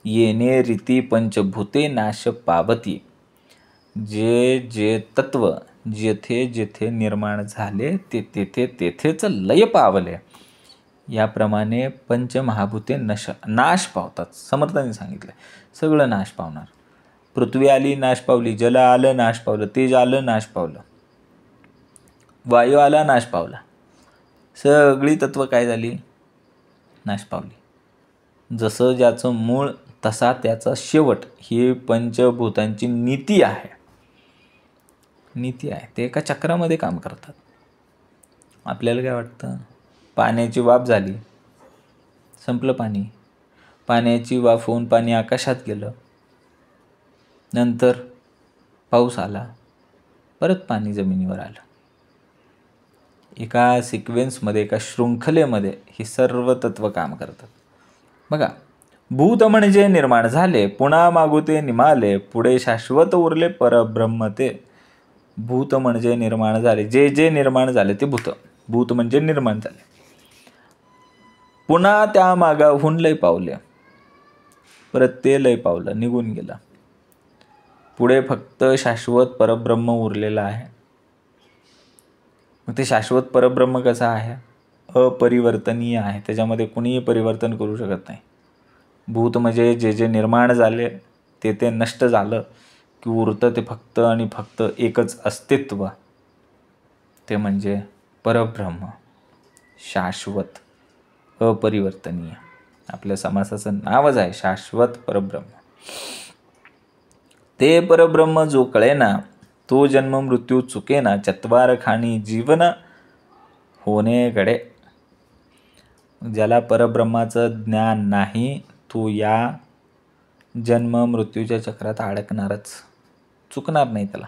येणे रीती पंचभूते नाश पावती. जे जे तत्व जेथे जेथे निर्माण झाले ते तेथे तेथेच लय पावले. याप्रमाणे पंचमहाभूते नाश पावतात. समर्थांनी सांगितलं सगळं नाश पावणार. पृथ्वी आली नाश पावली, जल आलं नाश पावलं, तेज आलं नाश पावलं, वायू आला नाश पावला. सगळी तत्व काय झाली? नाश पावली. जसं ज्याचं मूळ तसा त्याचा शेवट. ही पंचभूतांची नीती आहे. ते एका चक्रामध्ये काम करतात. आपल्याला काय वाटतं? पाण्याची वाफ झाली, संपलं पाणी. पाण्याची वाफ होऊन पाणी आकाशात गेलं, नंतर पाऊस आला, परत पाणी जमिनीवर आलं. एका सिक्वेन्समध्ये, एका शृंखलेमध्ये ही सर्व तत्व काम करतात. बघा, भूत म्हणजे निर्माण झाले, पुन्हा मागुते निमाले, पुढे शाश्वत उरले परब्रह्म ते. भूत म्हणजे निर्माण झाले, जे जे निर्माण झाले ते भूत म्हणजे निर्माण झाले. पुन्हा त्या मागाहून लय पावले, परत ते लय पावलं, निघून गेलं. पुढे फक्त शाश्वत परब्रह्म उरलेला आहे. मग ते शाश्वत परब्रह्म कसा आहे? अपरिवर्तनीय आहे. त्याच्यामध्ये कुणीही परिवर्तन करू शकत नाही. भूत म्हणजे जे जे निर्माण झाले ते नष्ट झालं की उरतं ते फक्त आणि फक्त एकच अस्तित्व, ते म्हणजे परब्रह्म, शाश्वत, अपरिवर्तनीय. आपल्या समासाचं नावच आहे शाश्वत परब्रह्म. ते परब्रह्म जो कळेना, तो जन्म मृत्यू चुकेना, चत्वार खाणी जीवन होणे घडे. ज्याला परब्रह्माचं ज्ञान नाही तो या जन्म मृत्यूच्या चक्रात अडकणारच, चुकणार नाही त्याला.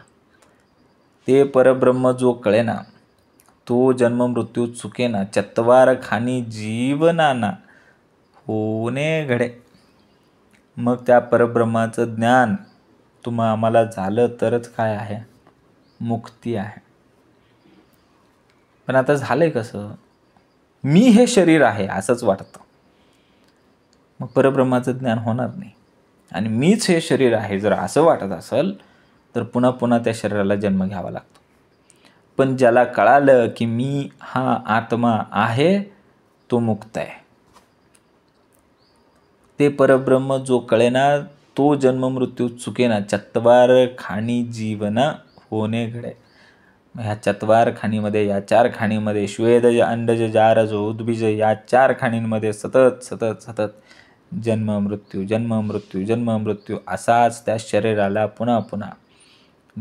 ते परब्रह्म जो कळेना, तो जन्म मृत्यू चुकेना, चत्वार खाणी जीवनाना होणे घडे. मग त्या परब्रह्माचं ज्ञान आम्हाला झालं तरच काय आहे? मुक्ती आहे. पण आता झालंय कसं? मी हे शरीर आहे असंच वाटतं, मग परब्रह्माचं ज्ञान होणार नाही. आणि मीच हे शरीर आहे जर असं वाटत असेल तर पुन्हा पुन्हा त्या शरीराला जन्म घ्यावा लागतो. पण ज्याला कळालं की मी हा आत्मा आहे तो मुक्त आहे. ते परब्रह्म जो कळेना, तो जन्म मृत्यू चुकेना, चत्वार खाणी जीवन होणे घडे. ह्या चत्वार खाणीमध्ये, या चार खाणीमध्ये, श्वेदज अंडज जारज उद्बीज, या चार खाणींमध्ये सतत सतत सतत जन्म मृत्यू जन्म मृत्यू जन्म मृत्यू असाच त्या शरीराला पुन्हा पुन्हा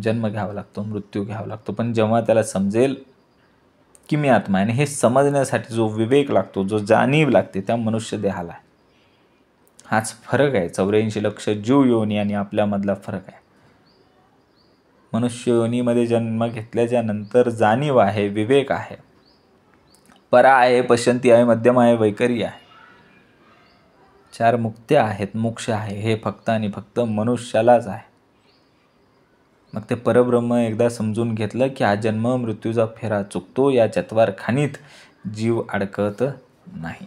जन्म घ्यावा लागतो, मृत्यू घ्यावा लागतो. पण जेव्हा त्याला समजेल की मी आत्मा आहे, आणि हे समजण्यासाठी जो विवेक लागतो, जो जाणीव लागते, त्या मनुष्य देहाला. हाच फरक आहे. 84 लक्ष जीव योनी आणि आपल्यामधला फरक आहे. मनुष्य योनीमध्ये जन्म घेतल्याच्या नंतर जाणीव आहे, विवेक आहे, परा आहे, पश्यंती आहे, मध्यम आहे, वैकरी आहे. चार मुक्त्या आहेत, मोक्ष आहे. हे फक्त आणि फक्त मनुष्यालाच आहे. मग ते परब्रह्म एकदा समजून घेतलं की हा जन्म मृत्यूचा फेरा चुकतो, या चत्वार खाणीत जीव अडकत नाही.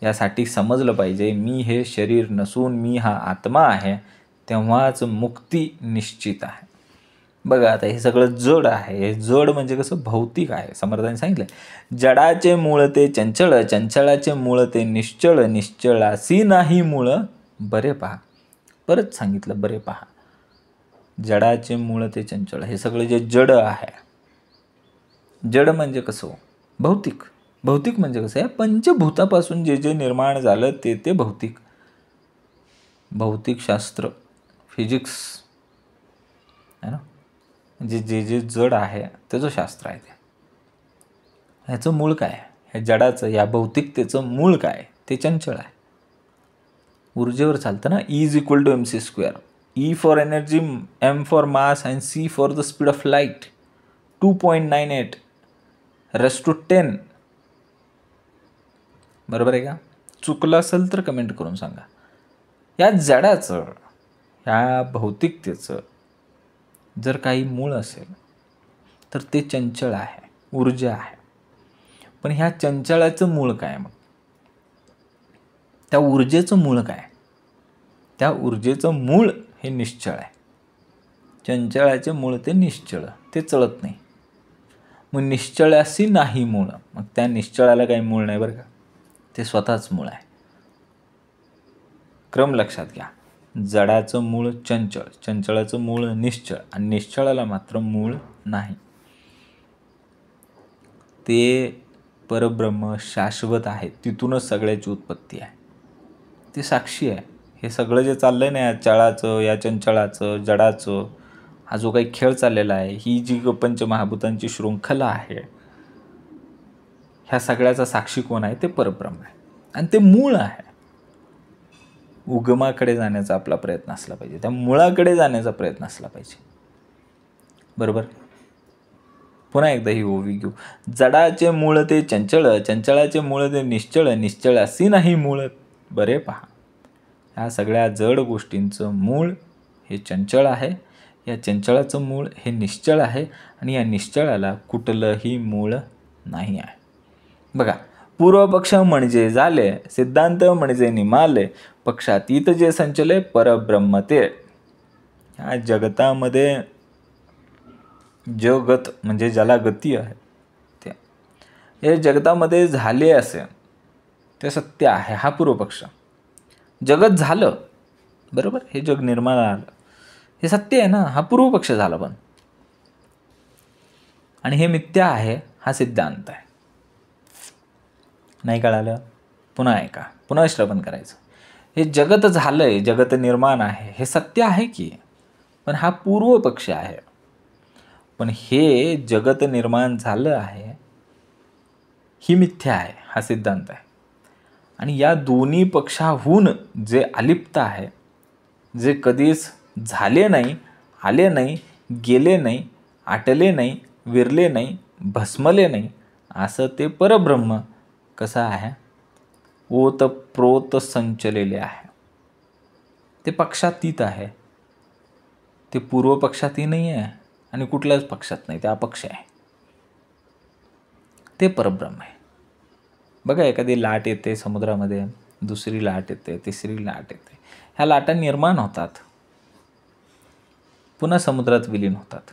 यासाठी समजलं पाहिजे मी हे शरीर नसून मी हा आत्मा आहे, तेव्हाच मुक्ती निश्चित आहे. बघा आता हे सगळं जड आहे. हे जड म्हणजे कसं? भौतिक आहे. समर्थांनी सांगितलं जडाचे मूळ ते चंचळ, चंचळाचे मूळ ते निश्चळ, निश्चळासी नाही मूळ बरे पहा. परत सांगितलं बरे पहा. जडाचे मूळ ते चंचळ, हे सगळं जे जड आहे. जड म्हणजे कसं? भौतिक. भौतिक म्हणजे कसं आहे? पंचभूतापासून जे जे निर्माण झालं ते भौतिक. भौतिकशास्त्र, फिजिक्स आहे ना, म्हणजे जे जड आहे त्याचं शास्त्र आहे ते. ह्याचं मूळ काय आहे? ह्या जडाचं, या भौतिकतेचं मूळ काय? ते चंचल आहे, ऊर्जेवर चालतं ना. E=mc². E for energy, M for mass and C for the speed of light. 2.98 × 10 बरोबर आहे का? चुकलं असेल तर कमेंट करून सांगा. या जडाचं, ह्या भौतिकतेचं जर काही मूळ असेल तर ते चंचल आहे, ऊर्जा आहे. पण ह्या चंचलाचं मूळ काय? मग त्या ऊर्जेचं मूळ काय? त्या ऊर्जेचं मूळ हे निश्चळ आहे. चंचलाचे मूळ ते निश्चळ, ते चळत नाही. मग निश्चळाशी नाही मूळ, मग त्या निश्चळाला काही मूळ नाही बरं का, ते स्वतःच मूळ आहे. क्रम लक्षात घ्या. जडाचं मूळ चंचळ, चंचळाचं मूळ निश्चळ, आणि निश्चळाला मात्र मूळ नाही. ते परब्रह्म शाश्वत आहे, तिथूनच सगळ्याची उत्पत्ती आहे. ते साक्षी आहे. हे सगळं जे चाललंय ना, या चळाचं, या चंचळाचं, जडाचं, हा जो काही खेळ चाललेला आहे, ही जी पंचमहाभूतांची शृंखला आहे, ह्या सगळ्याचा साक्षी कोण आहे? ते परब्रह्म आहे, आणि ते मूळ आहे. उगमाकडे जाण्याचा आपला प्रयत्न असला पाहिजे, त्या मुळाकडे जाण्याचा प्रयत्न असला पाहिजे. बरोबर? पुन्हा एकदा ही ओवी घेऊ. जडाचे मूळ ते चंचळ, चंचळाचे मूळ ते निश्चळ, निश्चळाशी नाही मूळ बरे पहा. ह्या सगळ्या जड गोष्टींचं मूळ हे चंचळ आहे, या चंचळाचं मूळ हे निश्चळ आहे, आणि या निश्चळाला कुठलंही मूळ नाही आहे. बघा, पूर्वपक्ष म्हणजे झाले, सिद्धांत म्हणजे निमाले, पक्षातीत जे संचले परब्रह्म ते. ह्या जगतामध्ये, जगत म्हणजे ज्याला गती आहे ते, हे जगतामध्ये झाले असे ते सत्य आहे, हा पूर्वपक्ष. जगत झालं, बरोबर, हे जग निर्माण झालं, हे सत्य आहे ना, हा पूर्वपक्ष झाला. पण आणि हे मिथ्या आहे, हा सिद्धांत आहे. नाही कळालं? पुन्हा ऐका, पुन्हा श्रवण करायचं. हे जगत झालंय, जगत निर्माण आहे, हे सत्य आहे की, पण हा पूर्वपक्ष आहे. पण हे जगत निर्माण झालं आहे, ही मिथ्या आहे, हा सिद्धांत आहे. आणि या दोन्ही पक्षाहून जे अलिप्त आहे, जे कधीच झाले नाही, आले नाही, गेले नाही, आटले नाही, विरले नाही, भस्मले नाही, असं ते परब्रह्म कसं आहे? ओतप्रोत संचलेले आहे. ते पक्षातीत आहे, ते पूर्वपक्षातही नाही आहे आणि कुठल्याच पक्षात नाही, ते अपक्ष आहे. ते परब्रह्म आहे. बघा, एखादी लाट येते समुद्रामध्ये, दुसरी लाट येते, तिसरी लाट येते, ह्या लाटा निर्माण होतात, पुन्हा समुद्रात विलीन होतात.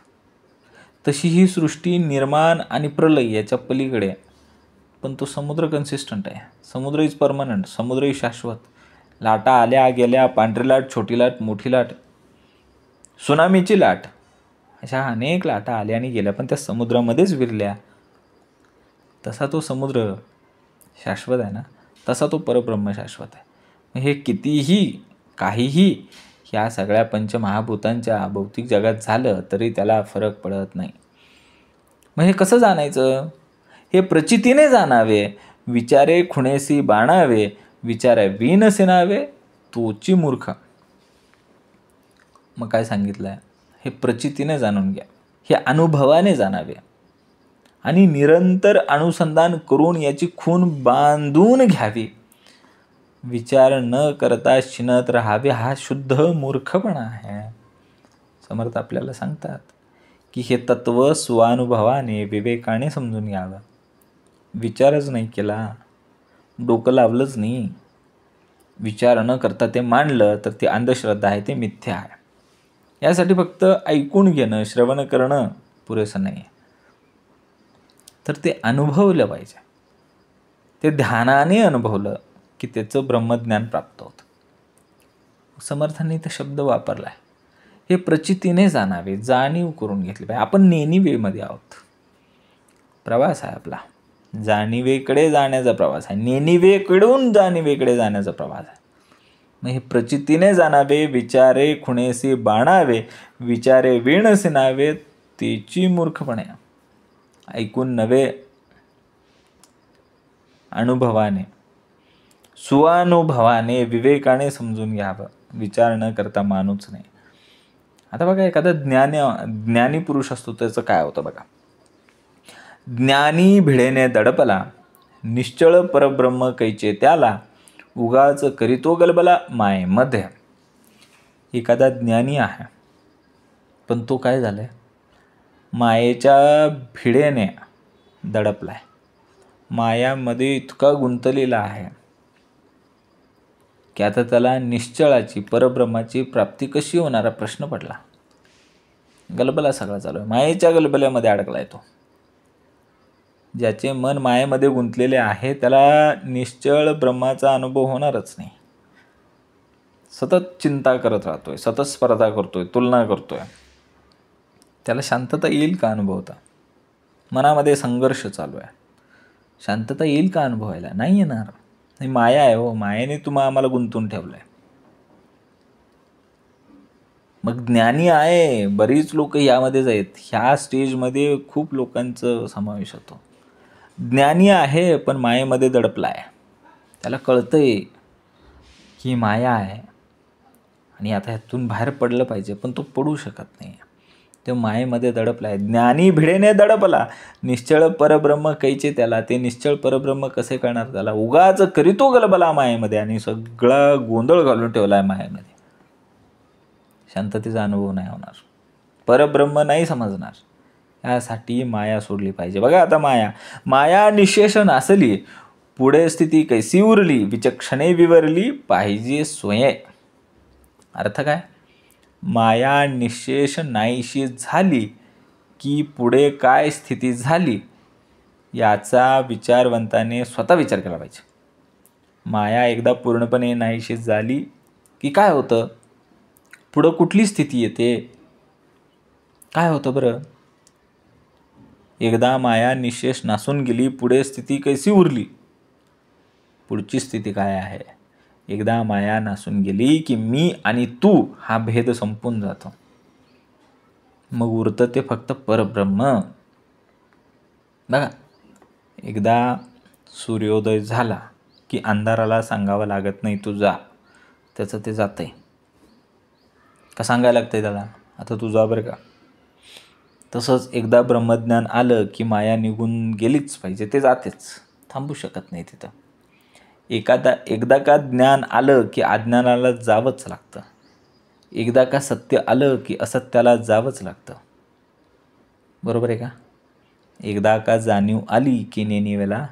तशी ही सृष्टी निर्माण आणि प्रलय याच्या पलीकडे, पण तो समुद्र कन्सिस्टंट आहे. समुद्र इज परमनंट, समुद्र इज शाश्वत. लाटा आल्या गेल्या, पांढरी लाट, छोटी लाट, मोठी लाट, सुनामीची लाट, अशा अनेक लाटा आल्या आणि गेल्या, पण त्या समुद्रामध्येच विरल्या. तसा तो समुद्र शाश्वत आहे ना, तसा तो परब्रह्म शाश्वत आहे. हे कितीही काहीही ह्या सगळ्या पंचमहाभूतांच्या भौतिक जगात झालं तरी त्याला फरक पडत नाही. मग हे कसं जाणायचं? हे प्रचितीने जाणावे, विचारे खुणेसी बाणावे, विचारे वीन सेनावे, तोची मूर्ख. मग काय सांगितलं आहे? हे प्रचितीने जाणून घ्या, हे अनुभवाने जाणावे, आणि निरंतर अनुसंधान करून याची खूण बांधून घ्यावी. विचार न करता शिनत राहावे, हा शुद्ध मूर्खपणा आहे. समर्थ आपल्याला सांगतात की हे तत्व स्वानुभवाने, विवेकाने समजून घ्यावं. विचारच नाही केला, डोकं लावलंच नाही, विचार न करता ते मांडलं तर ती अंधश्रद्धा आहे, ते मिथ्या आहे. यासाठी फक्त ऐकून घेणं, श्रवण करणं पुरेसं नाही, तर ते अनुभवलं पाहिजे. ते ध्यानाने अनुभवलं की त्याचं ब्रह्मज्ञान प्राप्त होतं. समर्थांनी इथं शब्द वापरला आहे, हे प्रचितीने जाणावे, जाणीव करून घेतली पाहिजे. आपण नेणिवेमध्ये आहोत, प्रवास आहे आपला, जाणीवेकडे जाण्याचा प्रवास आहे, नेणिवेकडून जाणीवेकडे जाण्याचा प्रवास आहे. मग हे प्रचितीने जाणावे, विचारे खुणेसी बाणावे, विचारे वीणसी नावे, तेची मूर्खपणे. ऐकून नव्हे, अनुभवाने, सुअनुभवाने, विवेकाने समजून घ्यावं. विचार न करता मानूच नाही. आता बघा, एखादा ज्ञानी पुरुष असतो त्याचं काय होतं बघा. ज्ञानी भिडेने दडपला, निश्चळ परब्रह्म कैचे त्याला, उगाच करीतो गलबला मायेमध्ये. एखादा ज्ञानी आहे, पण तो काय झालाय, मायेच्या भिडेने दडपलाय, मायामध्ये इतका गुंतलेला आहे की आता त्याला निश्चळाची, परब्रह्माची प्राप्ती कशी होणार प्रश्न पडला. गलबला सगळा चालू आहे, मायेच्या गलबल्यामध्ये अडकलाय तो. ज्याचे मन मायेमध्ये गुंतलेले आहे त्याला निश्चळ ब्रह्माचा अनुभव होणारच नाही. सतत चिंता करत राहतोय, सतत स्पर्धा करतोय, तुलना करतोय. त्याला शांतता येईल का अनुभवता? मनामध्ये संघर्ष चालू आहे. शांतता येईल का अनुभवायला? नाही येणार. ही माया आहे हो, मायेने आम्हाला गुंतून ठेवलंय. मग ज्ञानी आहे, बरीच लोक यामध्येच आहेत. ह्या स्टेजमध्ये खूप लोकांचा समावेश होतो. ज्ञानी आहे पण मायेमध्ये दडपलाय. त्याला कळतंय की माया आहे आणि आता ह्यातून बाहेर पडलं पाहिजे, पण तो पडू शकत नाही. तो मायेमध्ये दडपलाय. ज्ञानी भिडेने दडपला, निश्चळ परब्रह्म कैचे त्याला. ते निश्चळ परब्रह्म कसे कळणार त्याला? उगाच करीतो गलबला मायेमध्ये, आणि सगळा गोंधळ घालून ठेवलाय मायेमध्ये. शांततेचा अनुभव नाही होणार, परब्रह्म नाही समजणार. यासाठी माया सोडली पाहिजे. बघा आता माया निशेष नासली, पुढे स्थिती कैसी उरली, विचक्षणे विवरली पाहिजे स्वये. अर्थ काय? माया निशेष नाहीशी झाली की पुढे काय स्थिती झाली याचा विचारवंताने स्वतः विचार केला पाहिजे. माया एकदा पूर्णपणे नाहीशी झाली की काय होतं, पुढं कुठली स्थिती येते, काय होतं बरं? एकदा माया निशेष नासून गेली, पुढे स्थिती कैसी उरली, पुढची स्थिती काय आहे? एकदा माया नासून गेली की मी आणि तू हा भेद संपून जातो. मग उरतं ते फक्त परब्रह्म. बघा, एकदा सूर्योदय झाला की अंधाराला सांगावं लागत नाही तू जा, त्याचं ते जातंय. का सांगायला लागतंय त्याला, आता तू जा बरं का? तसंच एकदा ब्रह्मज्ञान आलं की माया निघून गेलीच पाहिजे, ते जातेच, थांबू शकत नाही तिथं. एकदा का ज्ञान आलं की अज्ञानाला जावंच लागतं. एकदा का सत्य आलं की असत्याला जावंच लागतं. बरोबर आहे का? एकदा का जाणीव आली की नेणिवेला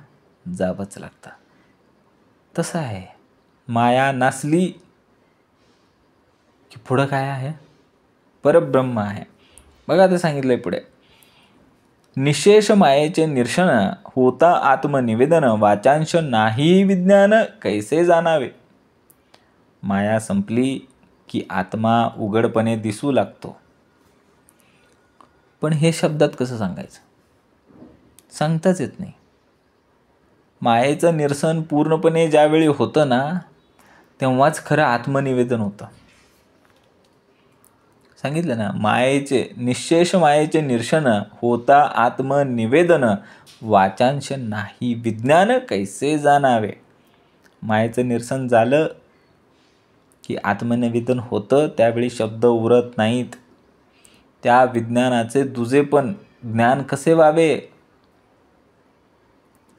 जावंच लागतं. तसं आहे. माया नासली की पुढं काय आहे? परब्रह्म आहे. बघा ते सांगितलंय पुढे, निशेष मायेचे निरसन, होता आत्मनिवेदन, वाचांश नाही विज्ञान कैसे जाणावे. माया संपली की आत्मा उघडपणे दिसू लागतो. पण हे शब्दात कसं सांगायचं? सांगताच येत नाही. मायेचं निरसन पूर्णपणे ज्यावेळी होतं ना, तेव्हाच खरं आत्मनिवेदन होतं. सांगितलं ना, निशेष मायेचे निरसन, होता आत्मनिवेदन, वाचांश नाही विज्ञान कैसे जाणावे. मायेचं निरसन झालं की आत्मनिवेदन होतं, त्यावेळी शब्द उरत नाहीत. त्या विज्ञानाचे दुजेपण ज्ञान कसे व्हावे?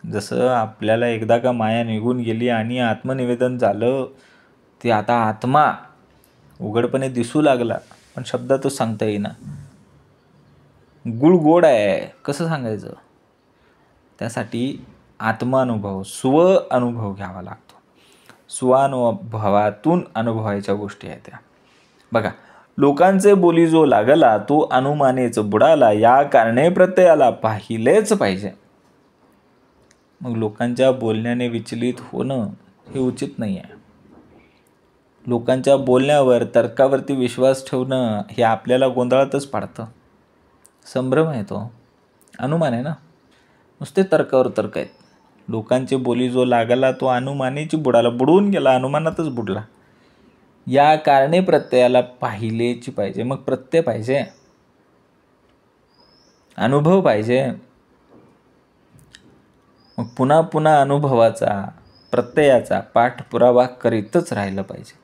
जसं आपल्याला एकदा का माया निघून गेली आणि आत्मनिवेदन झालं, ते आता आत्मा उघडपणे दिसू लागला, पण शब्दातच सांगता येईना. गुळ गोड आहे, कसं सांगायचं? त्यासाठी आत्मानुभव, अनुभव घ्यावा लागतो. स्वानुभवातून अनुभवायच्या गोष्टी आहेत त्या. बघा, लोकांचे बोली जो लागला तो अनुमानेच बुडाला, या कारणे प्रत्ययाला पाहिलेच पाहिजे. मग लोकांच्या बोलण्याने विचलित होणं हे उचित नाही आहे. लोकांच्या बोलण्यावर, तर्कावरती विश्वास ठेवणं हे आपल्याला गोंधळातच पाडतं. संभ्रम आहे तो, अनुमान आहे ना, नुसते तर्कावर तर्क आहेत. लोकांचे बोली जो लागला तो अनुमानेची बुडाला, बुडवून गेला, अनुमानातच बुडला. या कारणे प्रत्ययाला पाहिलेची पाहिजे. मग प्रत्यय पाहिजे, अनुभव पाहिजे. मग पुन्हा पुन्हा अनुभवाचा, प्रत्ययाचा पाठपुरावा करीतच राहिलं पाहिजे.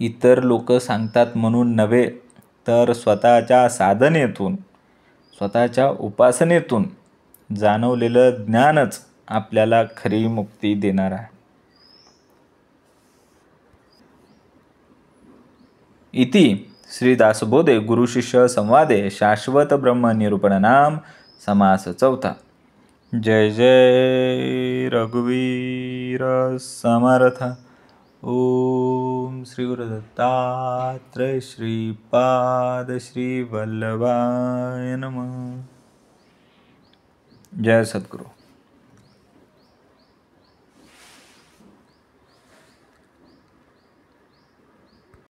इतर लोक सांगतात म्हणून नव्हे, तर स्वतःच्या साधनेतून, स्वतःच्या उपासनेतून जाणवलेलं ज्ञानच आपल्याला खरी मुक्ती देणार आहे. इति श्री दासबोधे गुरुशिष्य संवादे शाश्वत ब्रह्म निरूपण नाम समास चौथा. जय जय रघुवीर समर्थ. ओम श्री गुरुदत्तात्रय श्रीपाद श्री वल्लभाय नमः. जय सद्गुरु.